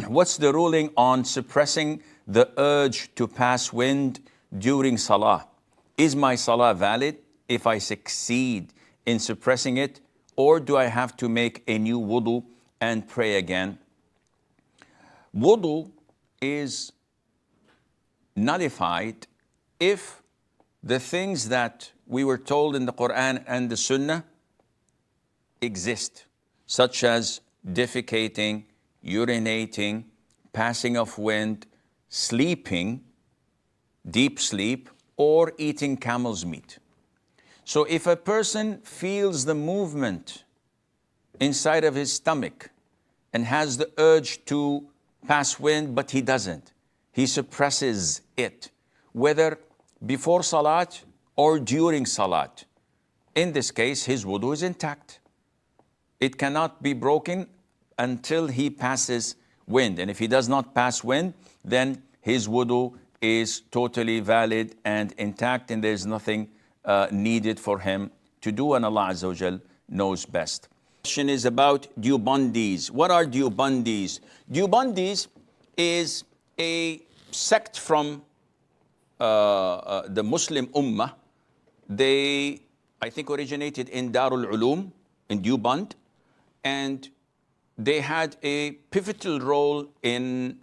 What's the ruling on suppressing the urge to pass wind during Salah? Is my Salah valid if I succeed in suppressing it, or do I have to make a new wudu and pray again? Wudu is nullified if the things that we were told in the Qur'an and the Sunnah exist, such as defecating, urinating, passing of wind, sleeping, deep sleep, or eating camel's meat. So if a person feels the movement inside of his stomach and has the urge to pass wind, but he doesn't, he suppresses it, whether before Salat or during Salat. In this case, his wudu is intact. It cannot be broken until he passes wind. And if he does not pass wind, then his wudu is totally valid and intact, and there's nothing needed for him to do, and Allah Azza wa Jal knows best. The question is about Deobandis. What are Deobandis? Deobandis is a sect from the Muslim Ummah. They, I think, originated in Darul Ulum in Deoband, and they had a pivotal role in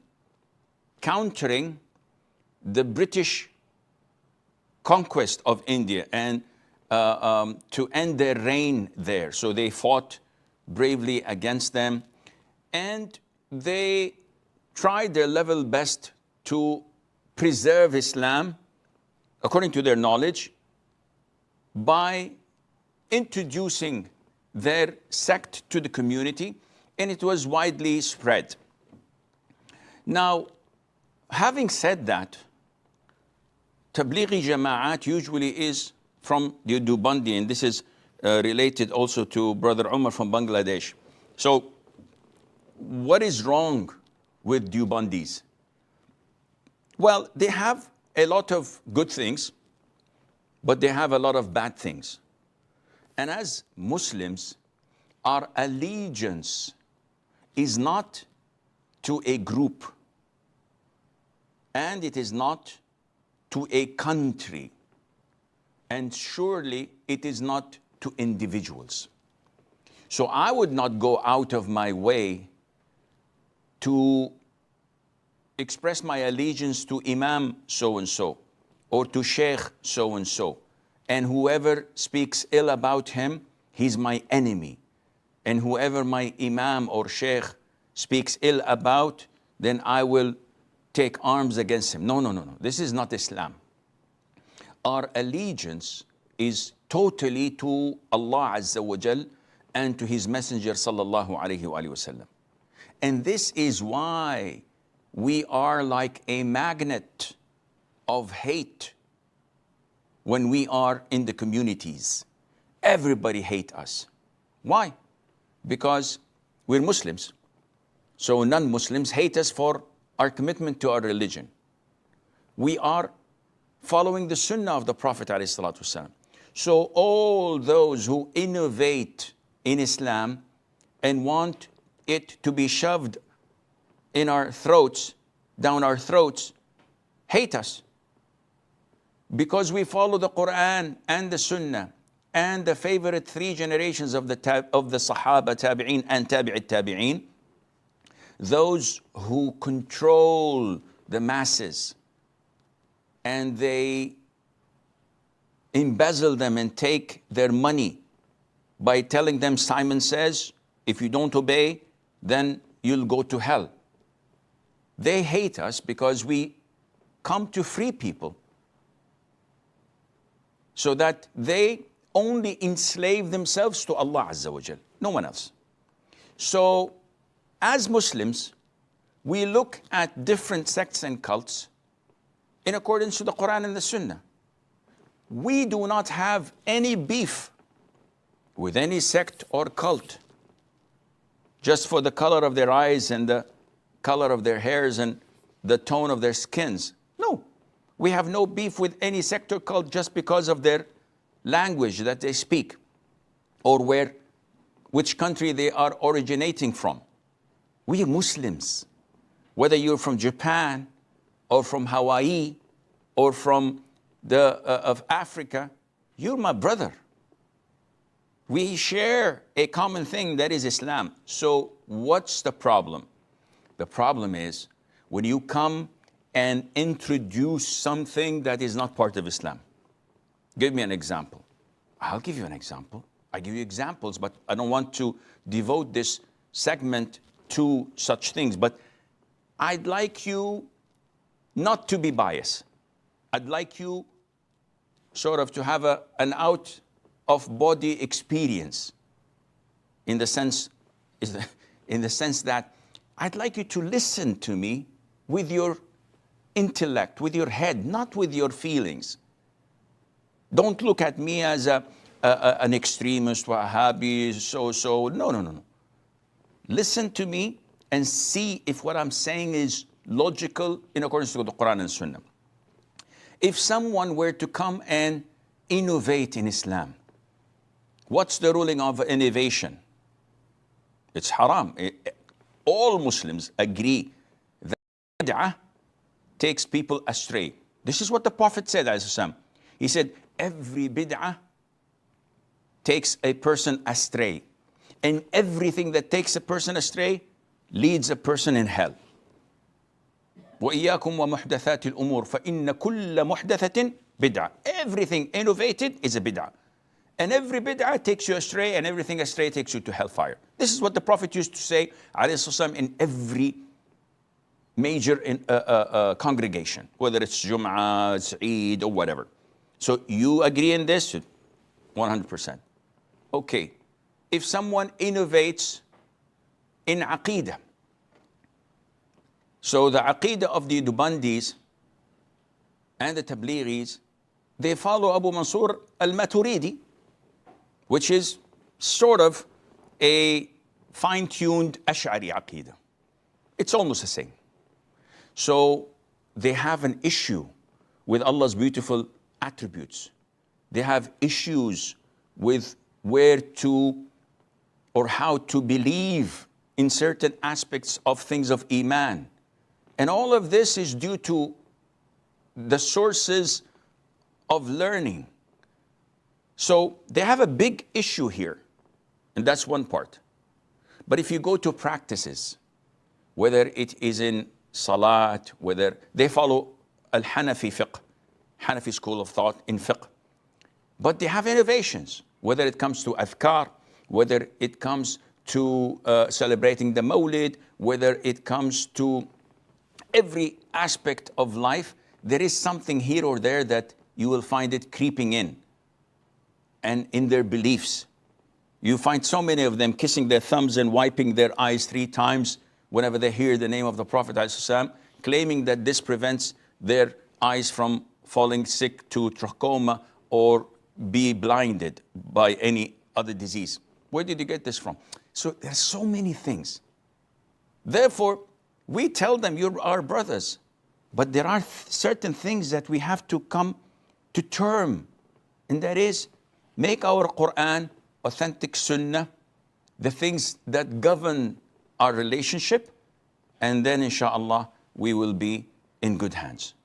countering the British conquest of India and to end their reign there. So they fought bravely against them, and they tried their level best to preserve Islam according to their knowledge by introducing their sect to the community, and it was widely spread. Now, having said that, Tablighi Jama'at usually is from the Deobandi, and this is related also to Brother Umar from Bangladesh. So, what is wrong with Deobandis? Well, they have a lot of good things, but they have a lot of bad things. And as Muslims, our allegiance is not to a group, and it is not to a country, and surely it is not to individuals. So I would not go out of my way to express my allegiance to Imam so-and-so, or to Sheikh so-and-so, and whoever speaks ill about him, he's my enemy. And whoever my Imam or Sheikh speaks ill about, then I will take arms against him. No, no, no, no. This is not Islam. Our allegiance is totally to Allah Azza wa Jal and to His Messenger Sallallahu Alaihi Wasallam. And this is why we are like a magnet of hate when we are in the communities. Everybody hates us. Why? Because we're Muslims. So non-Muslims hate us for our commitment to our religion. We are following the Sunnah of the Prophet ﷺ. So all those who innovate in Islam and want it to be shoved in our throats, down our throats, hate us. Because we follow the Qur'an and the Sunnah and the favorite three generations of the Sahaba, Tabi'een, and Tabi'it Tabi'een, those who control the masses and they embezzle them and take their money by telling them, Simon says, if you don't obey, then you'll go to hell. They hate us because we come to free people, so that they only enslave themselves to Allah Azza wa Jal, no one else. So, as Muslims, we look at different sects and cults in accordance to the Qur'an and the Sunnah. We do not have any beef with any sect or cult just for the color of their eyes and the color of their hairs and the tone of their skins. No, we have no beef with any sect or cult just because of their language that they speak or which country they are originating from. We are Muslims. whether you're from Japan or from Hawaii or from of Africa, you're my brother. We share a common thing, that is Islam. So what's the problem? The problem is when you come and introduce something that is not part of Islam. Give me an example. I'll give you an example. I give you examples, but I don't want to devote this segment to such things. But I'd like you not to be biased. I'd like you sort of to have an out of body experience in the sense that I'd like you to listen to me with your intellect, with your head, not with your feelings. Don't look at me as an extremist, Wahhabi, so. No. Listen to me and see if what I'm saying is logical in accordance with the Qur'an and Sunnah. If someone were to come and innovate in Islam, what's the ruling of innovation? It's haram. All Muslims agree that bid'ah takes people astray. This is what the Prophet said, ﷺ. He said, every bid'ah takes a person astray. And everything that takes a person astray leads a person in hell. وَإِيَّاكُمْ وَمُحْدَثَاتِ الْأُمُورِ فَإِنَّ كُلَّ مُحْدَثَةٍ بِدْعَةٍ. Everything innovated is a bid'ah. And every bid'ah takes you astray, and everything astray takes you to hellfire. This is what the Prophet used to say, ﷺ, in every major congregation, whether it's Jum'ah, it's Eid, or whatever. So you agree in this? 100%. Okay. If someone innovates in Aqidah, so the Aqidah of the Deobandis and the Tablighis, they follow Abu Mansur al-Maturidi, which is sort of a fine-tuned Ash'ari Aqidah. It's almost the same. So they have an issue with Allah's beautiful attributes. They have issues with where to or how to believe in certain aspects of things of Iman. And all of this is due to the sources of learning. So they have a big issue here, and that's one part. But if you go to practices, whether it is in Salat, whether they follow al-Hanafi fiqh, Hanafi school of thought in fiqh, but they have innovations, whether it comes to adhkar, whether it comes to celebrating the Mawlid, whether it comes to every aspect of life, there is something here or there that you will find it creeping in. And in their beliefs, you find so many of them kissing their thumbs and wiping their eyes 3 times whenever they hear the name of the Prophet ﷺ, claiming that this prevents their eyes from falling sick to trachoma or be blinded by any other disease. Where did you get this from? So there's so many things. Therefore, we tell them, you're our brothers. But there are certain things that we have to come to term. And that is, make our Qur'an, authentic Sunnah, the things that govern our relationship. And then, inshallah, we will be in good hands.